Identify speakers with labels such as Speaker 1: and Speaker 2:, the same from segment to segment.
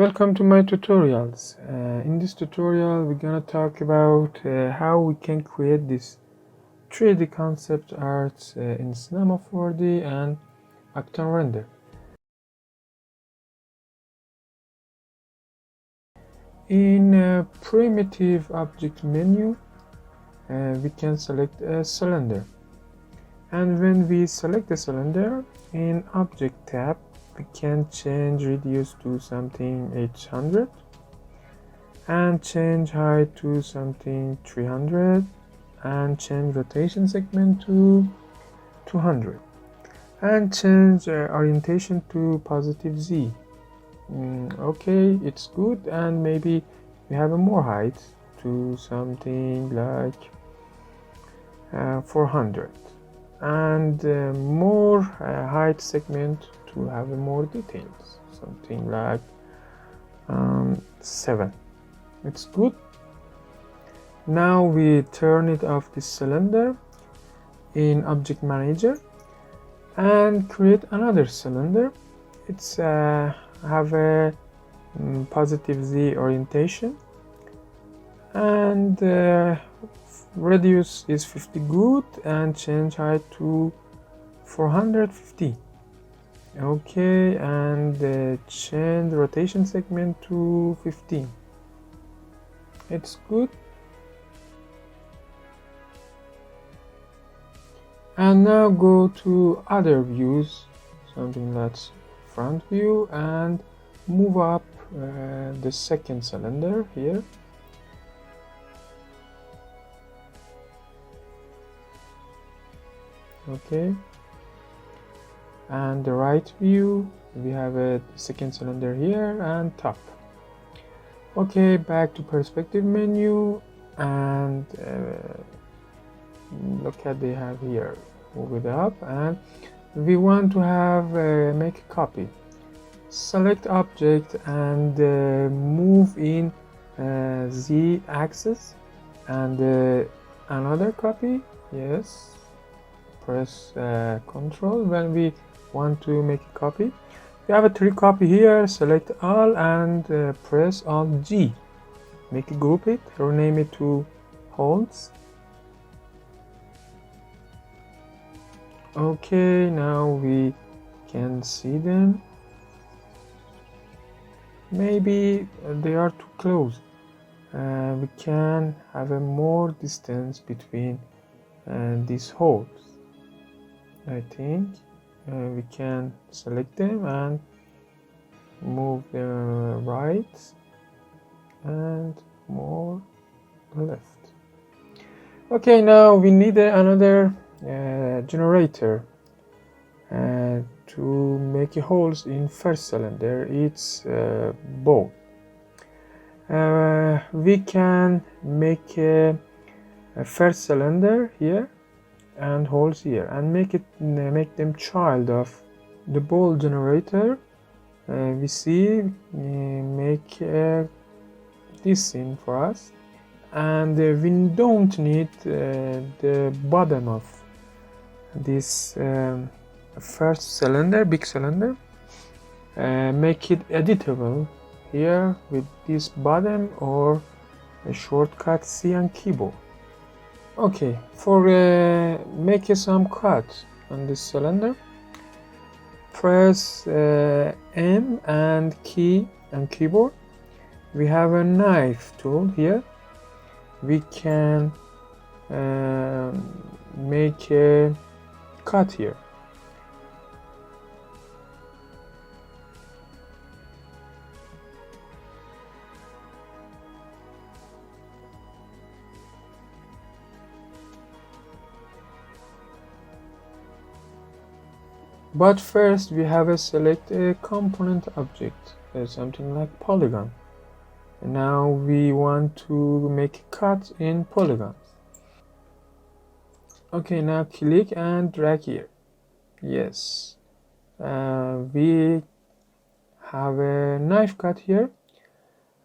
Speaker 1: Welcome to my tutorials. In this tutorial we're gonna talk about how we can create this 3D concept art in Cinema 4D and Octane Render. In primitive object menu we can select a cylinder, and when we select the cylinder in object tab we can change radius to something 800 and change height to something 300 and change rotation segment to 200 and change orientation to positive Z. Okay, it's good, and maybe we have a more height to something like 400 and more height segment to have more details, something like 7. It's good. Now we turn it off the cylinder in object manager and create another cylinder. It's have a positive Z orientation and radius is 50 good and change height to 450. Okay, and change rotation segment to 15. It's good. And now go to other views, something that's front view, and move up the second cylinder here. Okay, and the right view, we have a second cylinder here and top. Okay, back to perspective menu and look at they have here. Move it up, and we want to have make a copy. Select object and move in Z axis and another copy. Yes, press Control when we want to make a copy. We have a 3 copy here. Select all and press Alt G. Make a group it, rename it to holds. Okay, now we can see them. Maybe they are too close. We can have a more distance between these holes. I think we can select them and move them right and more left. Okay, now we need another generator to make holes in first cylinder. It's both. We can make a first cylinder here and holes here and make them child of the ball generator. We see make this scene for us, and we don't need the bottom of this first cylinder, big cylinder. Make it editable here with this bottom or a shortcut C on keyboard. Okay, for make some cut on this cylinder, press M and key on keyboard. We have a knife tool here. We can make a cut here. But first we have to select a component object, something like polygon. And now we want to make a cut in polygons. Okay, now click and drag here. Yes, we have a knife cut here,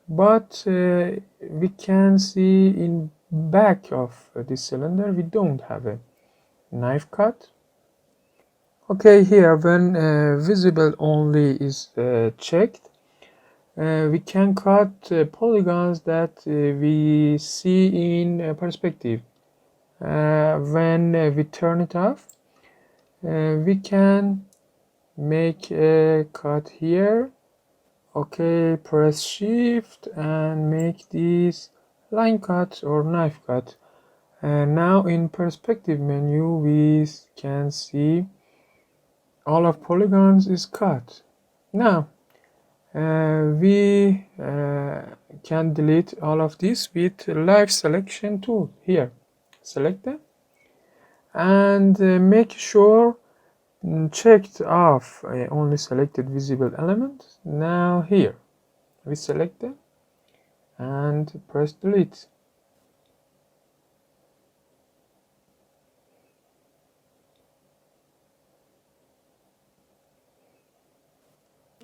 Speaker 1: but we can see in back of this cylinder we don't have a knife cut. Okay, here when visible only is checked, we can cut polygons that we see in perspective. When we turn it off, we can make a cut here. Okay, press shift and make these line cut or knife cut. And now in perspective menu we can see all of polygons is cut. Now we can delete all of this with live selection tool here. Select them and make sure checked off only selected visible element. Now here we select them and press delete.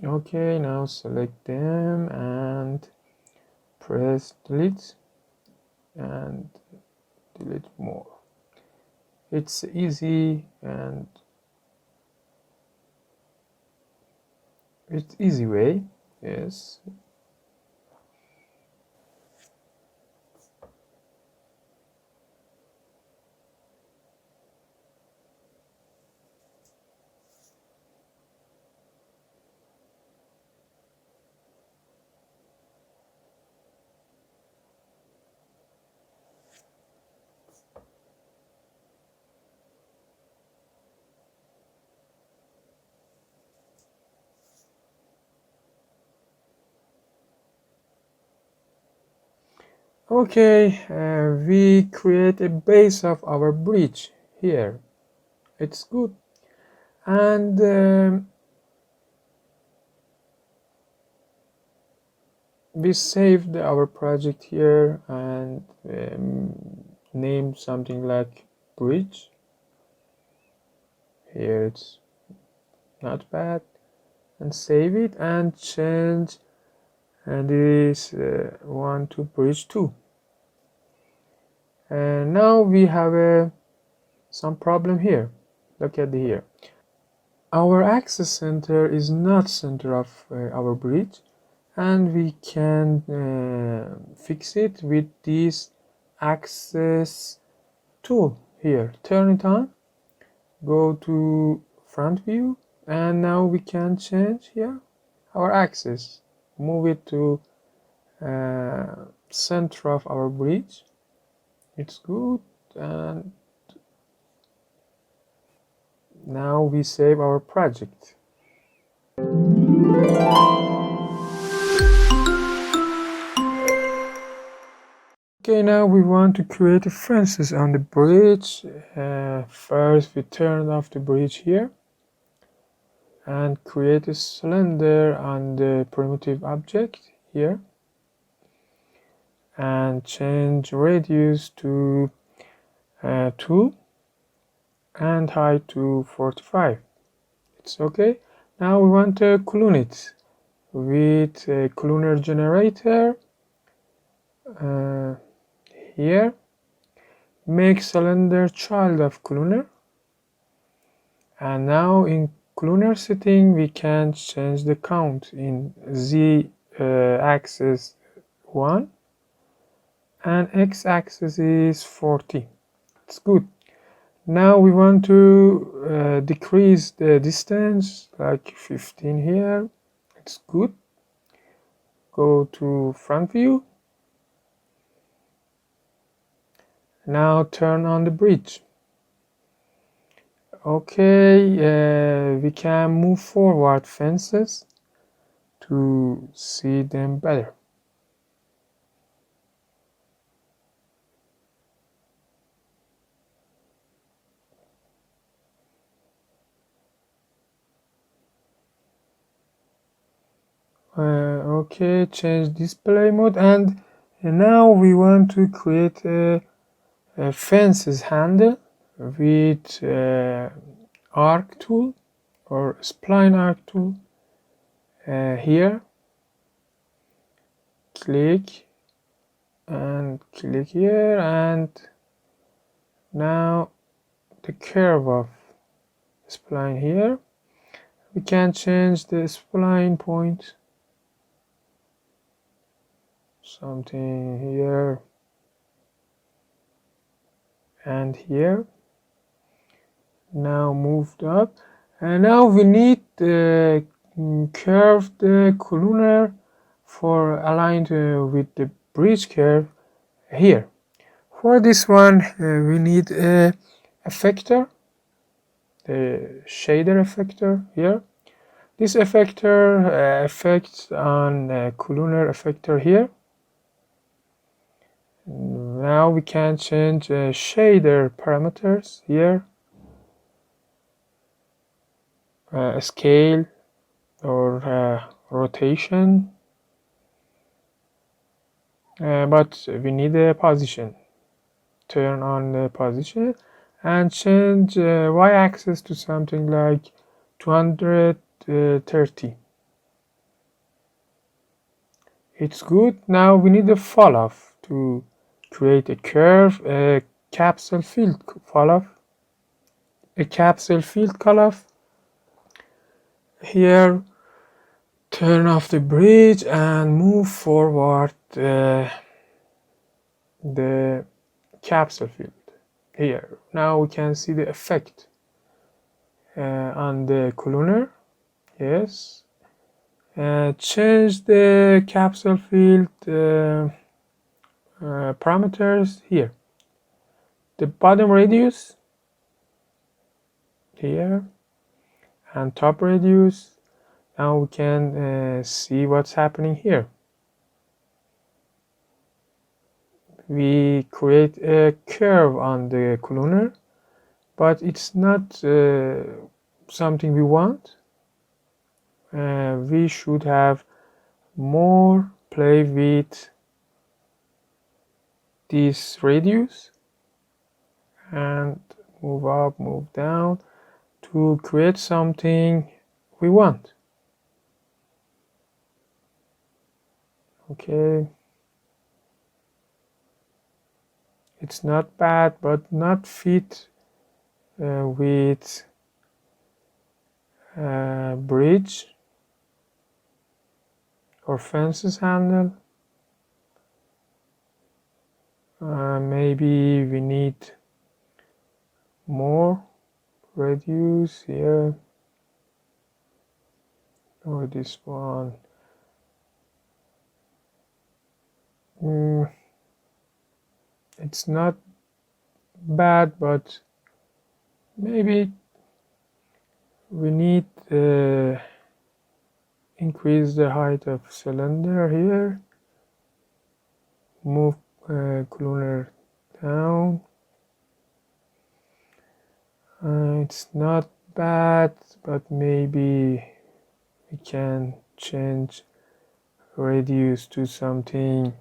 Speaker 1: Okay, now select them and press delete and delete more. It's easy and it's easy way. Yes. Okay, we create a base of our bridge here. It's good. And we saved our project here and named something like bridge. Here it's not bad. And save it and change this one to bridge 2. And now we have some problem here. Look at here. Our axis center is not center of our bridge, and we can fix it with this axis tool here. Turn it on, go to front view, and now we can change here our axis, move it to center of our bridge. It's good. And now we save our project. Okay, now we want to create fences on the bridge. First we turn off the bridge here and create a cylinder on the primitive object here and change radius to 2 and height to 45. It's okay. Now we want to clone it with a cloner generator. Here, make cylinder child of cloner, and now in cloner setting we can change the count in z axis 1 and x axis is 40. It's good. Now we want to decrease the distance like 15 here. It's good. Go to front view. Now turn on the bridge. Okay, we can move forward fences to see them better. Okay, change display mode, and now we want to create a fences handle with arc tool or spline arc tool. Here click and click here, and now the curve of spline here, we can change the spline point something here and here. Now moved up, and now we need the curved columnar for aligned with the bridge curve here. For this one we need a effector, the shader effector here. This effector affects on columnar effector here. Now we can change shader parameters here, scale or rotation, but we need a position. Turn on the position and change y-axis to something like 230. It's good. Now we need a fall off to create a curve, a capsule field fall off, a capsule field call off. Here, turn off the bridge and move forward the capsule field here. Now we can see the effect on the columnar. Yes. Change the capsule field parameters here. The bottom radius here and top radius. Now we can see what's happening here. We create a curve on the columnar, but it's not something we want. We should have more play with this radius and move up, move down to create something we want. Okay, it's not bad, but not fit with bridge or fences handle. Maybe we need more radius here, or this one. It's not bad, but maybe we need increase the height of cylinder here, move columnar down. It's not bad, but maybe we can change radius to something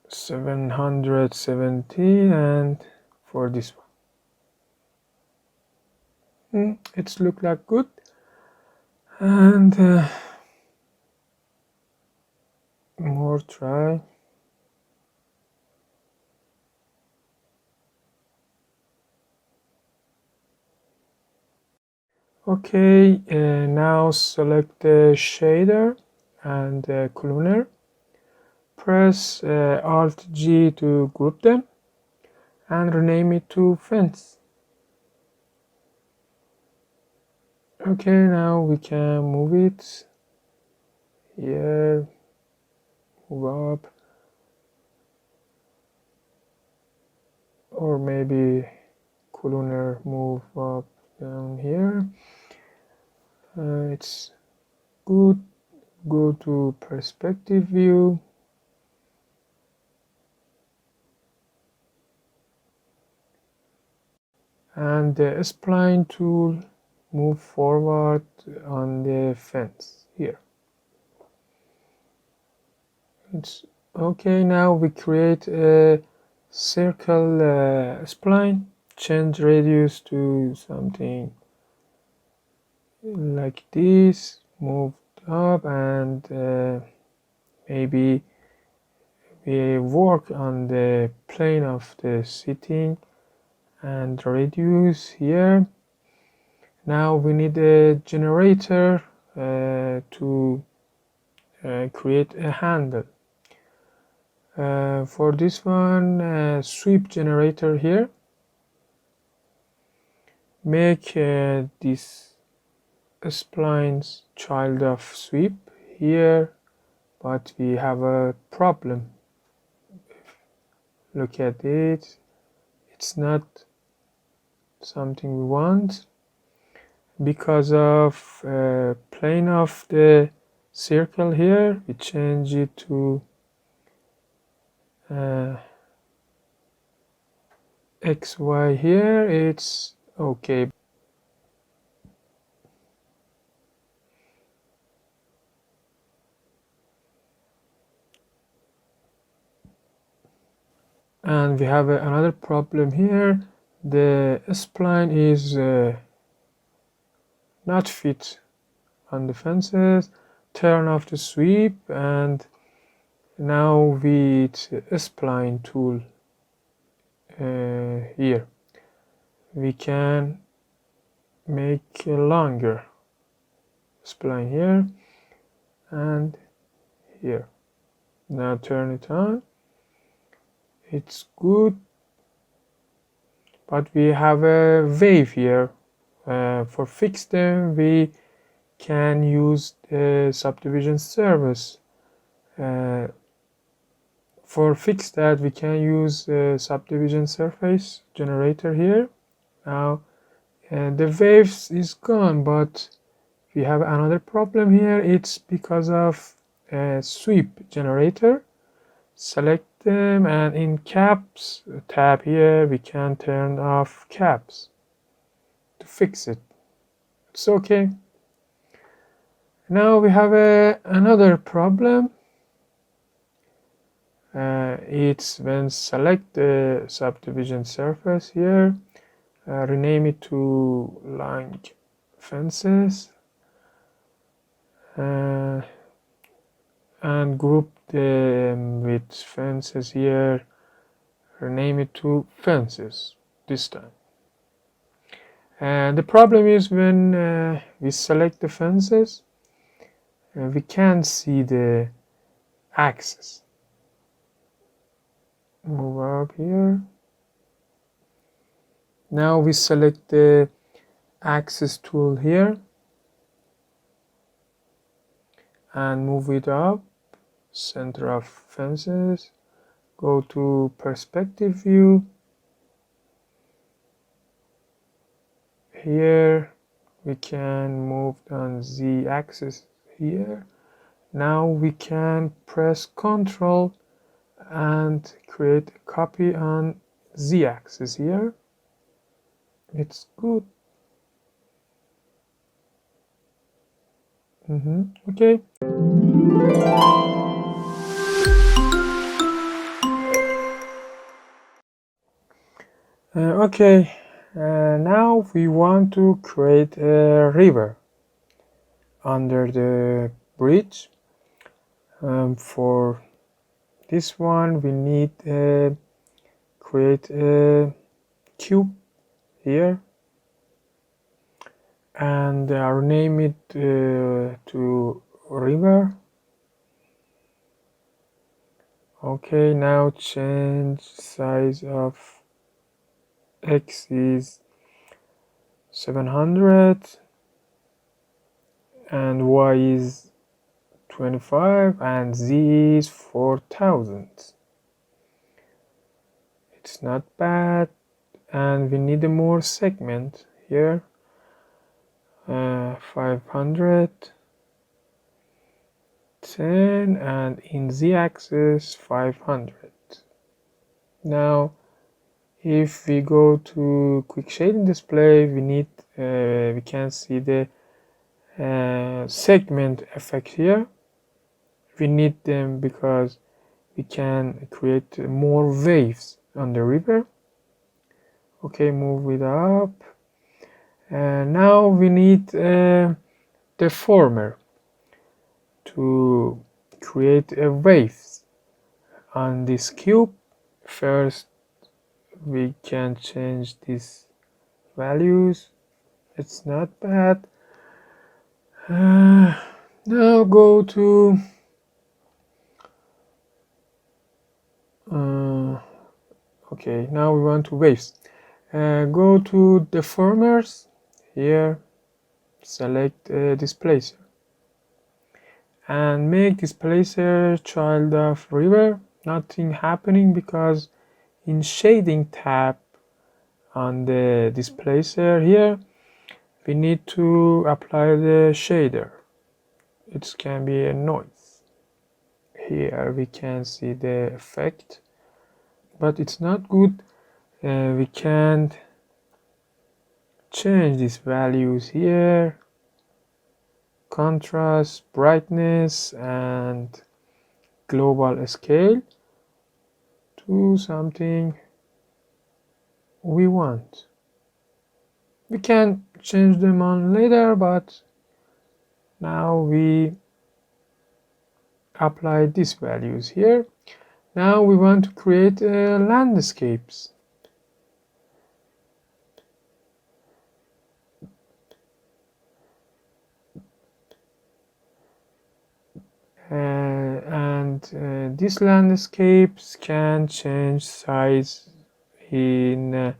Speaker 1: 717, and for this one it's look like good. And more try. Okay, now select the shader and the columnar. Press Alt G to group them and rename it to fence. Okay, now we can move it here, move up, or maybe columnar move up down here. It's good. Go to perspective view. And the spline tool, move forward on the fence here. It's okay. Now we create a circle spline, change radius to something like this, move up, and maybe we work on the plane of the sitting and radius here. Now we need a generator to create a handle. For this one, sweep generator here. Make this splines child of sweep here, but we have a problem. Look at it, it's not something we want. Because of plane of the circle here, we change it to XY here, it's okay. And we have another problem here. The spline is not fit on the fences. Turn off the sweep, and now with spline tool here we can make a longer spline here and here. Now turn it on, it's good, but we have a wave here. For fix them we can use the subdivision service. For fix that we can use the subdivision surface generator here. Now the waves is gone, but we have another problem here. It's because of a sweep generator. Select them, and in caps tab here we can turn off caps to fix it. It's okay. Now we have another problem. It's when select the subdivision surface here, rename it to line fences, and group them with fences here, rename it to fences this time. And the problem is when we select the fences, we can't see the axis. Move up here. Now we select the axis tool here and move it up, center of fences, go to perspective view. Here we can move on Z axis here. Now we can press Ctrl and create a copy on Z axis here. It's good. Okay. Okay, now we want to create a river under the bridge. For this one we need create a cube here and rename it to river. Okay, now change size of X is 700 and Y is 25 and Z is 4000. It's not bad, and we need a more segment here. 510 and in Z axis 500. Now if we go to quick shading display, we need we can see the segment effect here. We need them because we can create more waves on the river. Okay, move it up. And now we need deformer to create a waves on this cube. First we can change these values. It's not bad. Now go to Okay, now we want to waves. Go to deformers here, select displacer and make displacer child of river. Nothing happening because in shading tab on the displacer here we need to apply the shader. It can be a noise. Here we can see the effect, but it's not good. We can't change these values here, contrast, brightness and global scale to something we want. We can change them on later, but now we apply these values here. Now we want to create landscapes. And these landscapes can change size in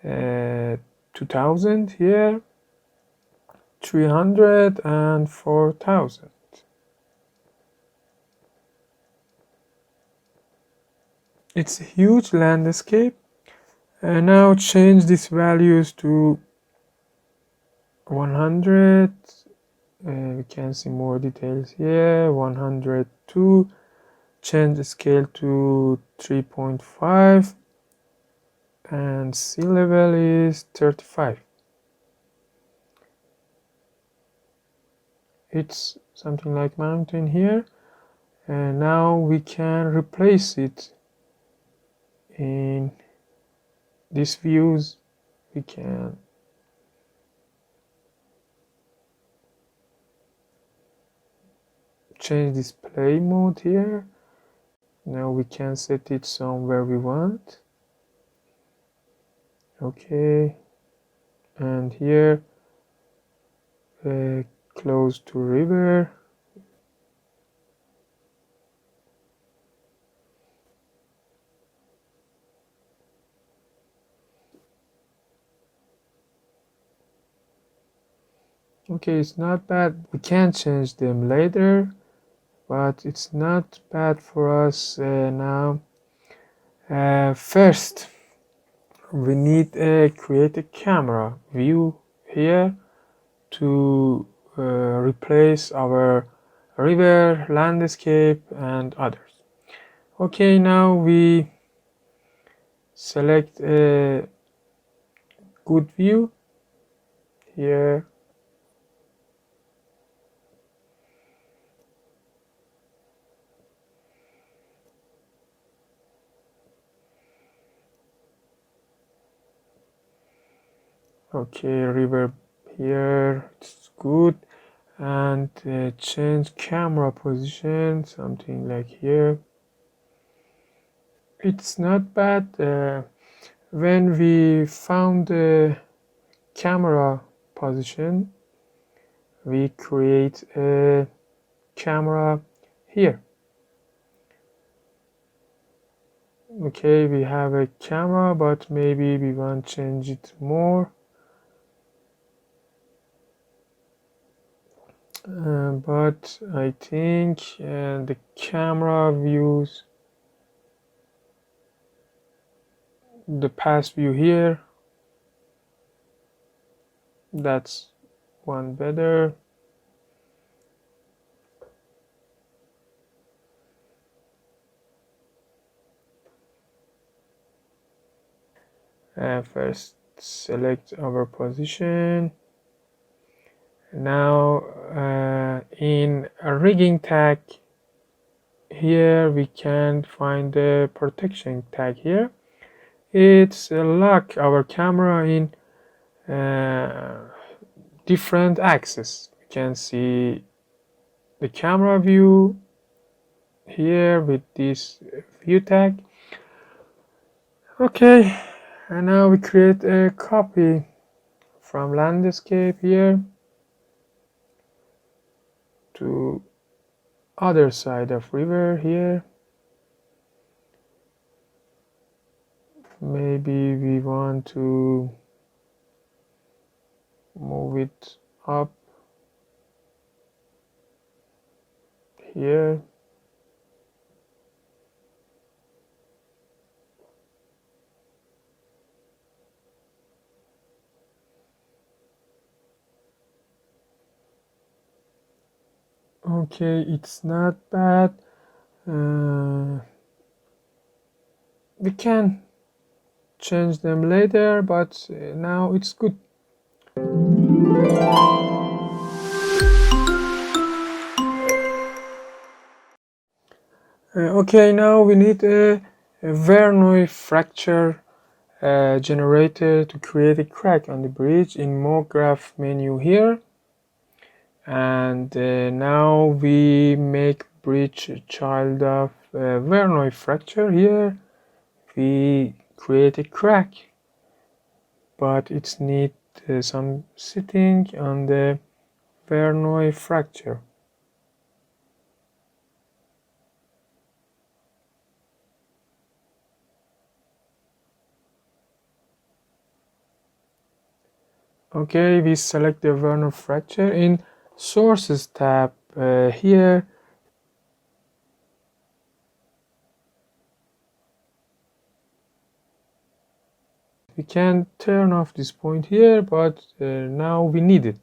Speaker 1: 2000 here, 300 and 4000. It's a huge landscape. And now change these values to 100. We can see more details here. 102. Change the scale to 3.5 and sea level is 35. It's something like mountain here, and now we can replace it in these views. We can change display mode here. Now we can set it somewhere we want. Okay, and here close to river. Okay, it's not bad. We can change them later, but it's not bad for us now. First, we need to create a camera view here to replace our river, landscape and others. Okay, now we select a good view here. Okay, river here, it's good. And change camera position, something like here. It's not bad. When we found the camera position, we create a camera here. Okay, we have a camera, but maybe we want to change it more. But I think the camera views the past view here, that's one better. First select our position. Now in a rigging tag here we can find the protection tag here. It's lock our camera in different axes. We can see the camera view here with this view tag. Okay, and now we create a copy from landscape here to other side of river here. maybe we want to move it up here. Okay, it's not bad. We can change them later, but now it's good. Okay, now we need a Verneuil fracture generator to create a crack on the bridge in MoGraph menu here. And now we make bridge child of Verneuil fracture here. We create a crack, but it's need some setting on the Verneuil fracture. Okay, we select the Verneuil fracture in Sources tab here. We can turn off this point here, but now we need it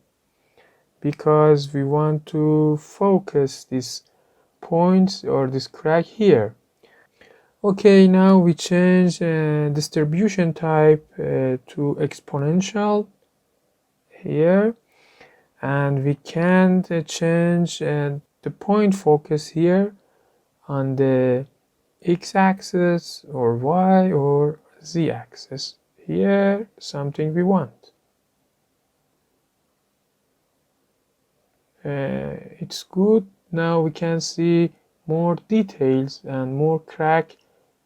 Speaker 1: because we want to focus this point or this crack here. Okay, now we change distribution type to exponential here, and we can change the point focus here on the x-axis or y or z-axis. Here, something we want. It's good. Now we can see more details and more crack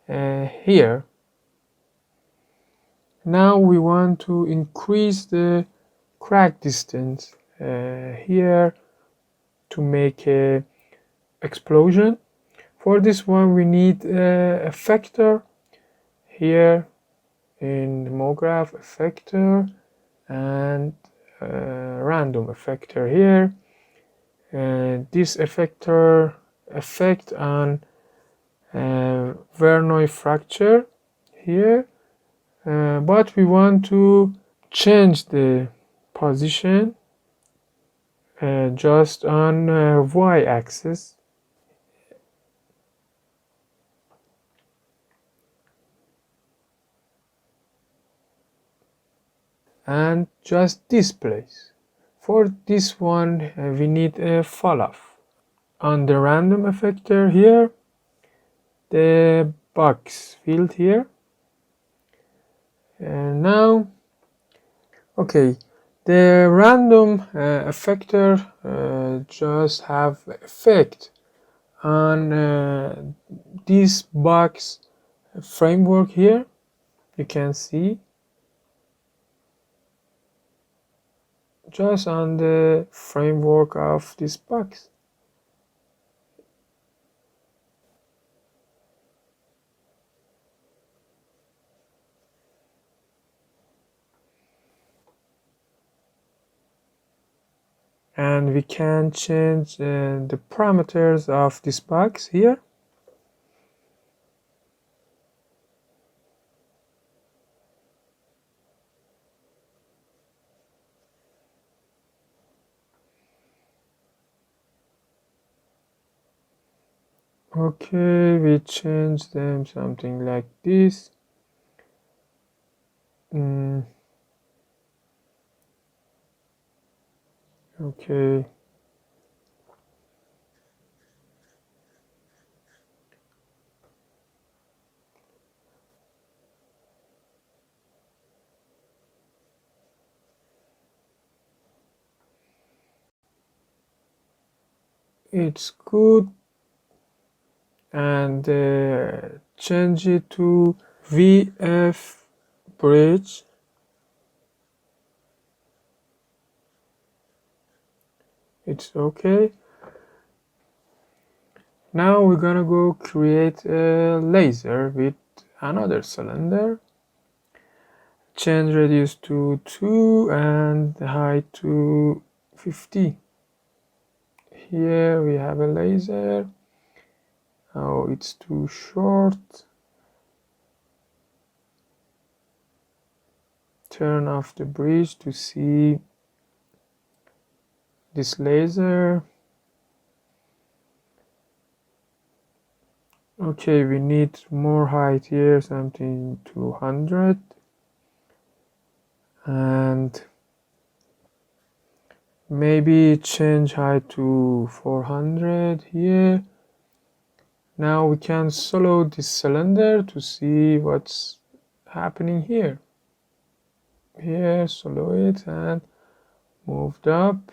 Speaker 1: here. Now we want to increase the crack distance here to make a explosion. For this one we need a effector here in the MoGraph effector and random effector here. This effector effect on Verneuil fracture here, but we want to change the position just on y-axis, and just this place. For this one we need a fall off. On the random effector here, the box field here, and now okay, the random effector just have effect on this box framework here. You can see just on the framework of this box. And we can change the parameters of this box here. Okay, we change them something like this. Okay. It's good, and change it to VF bridge. It's okay. Now we're gonna go create a laser with another cylinder. change radius to 2 and the height to 50. Here we have a laser. Oh, it's too short. Turn off the bridge to see this laser. Okay, we need more height here, something 200, and maybe change height to 400 here. Now we can solo this cylinder to see what's happening here. Here, solo it and moved up.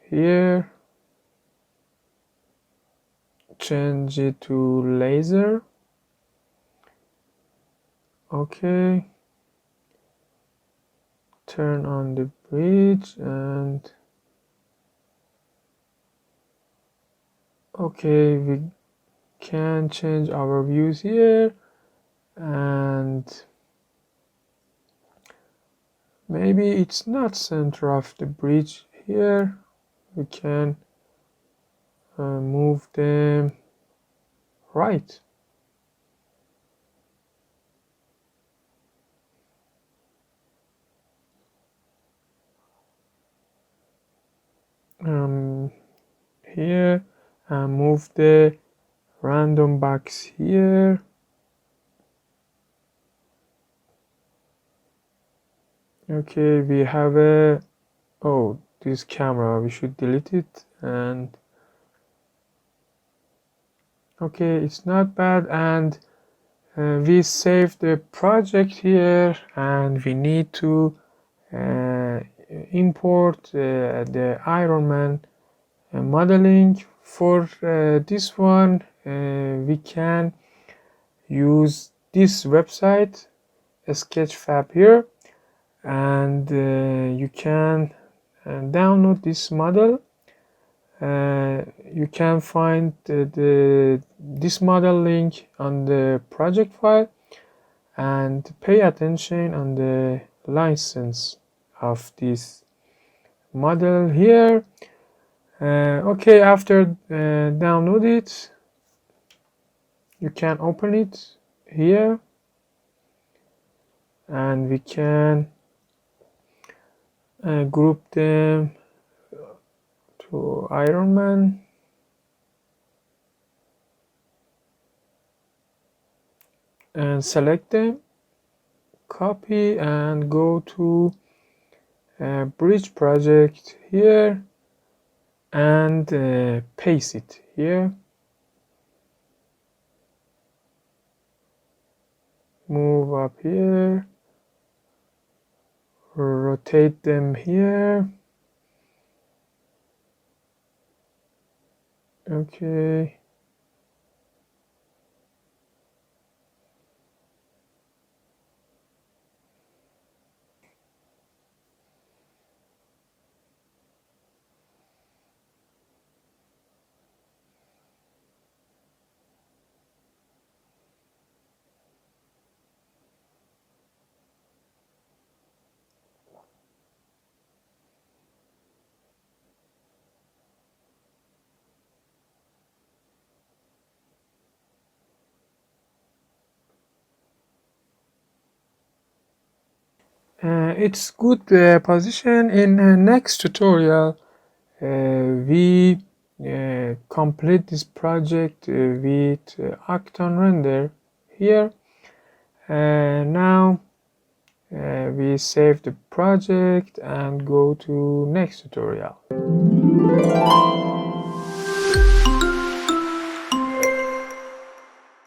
Speaker 1: Here, change it to laser. Okay. Turn on the bridge and okay, we can change our views here, and maybe it's not center of the bridge here. We can move them right. Here and move the random box here. Okay, we have a this camera, we should delete it. And okay, it's not bad, and we saved the project here, and we need to import the Iron Man modeling. For this one we can use this website Sketchfab here, and you can download this model. You can find this model link on the project file, and pay attention on the license of this model here. Okay, after download it, you can open it here, and we can group them to Iron Man. And select them, copy, and go to bridge project here, and paste it here. Move up here, rotate them here. Okay. It's good position. In next tutorial we complete this project with Octane render here. Now we save the project and go to next tutorial.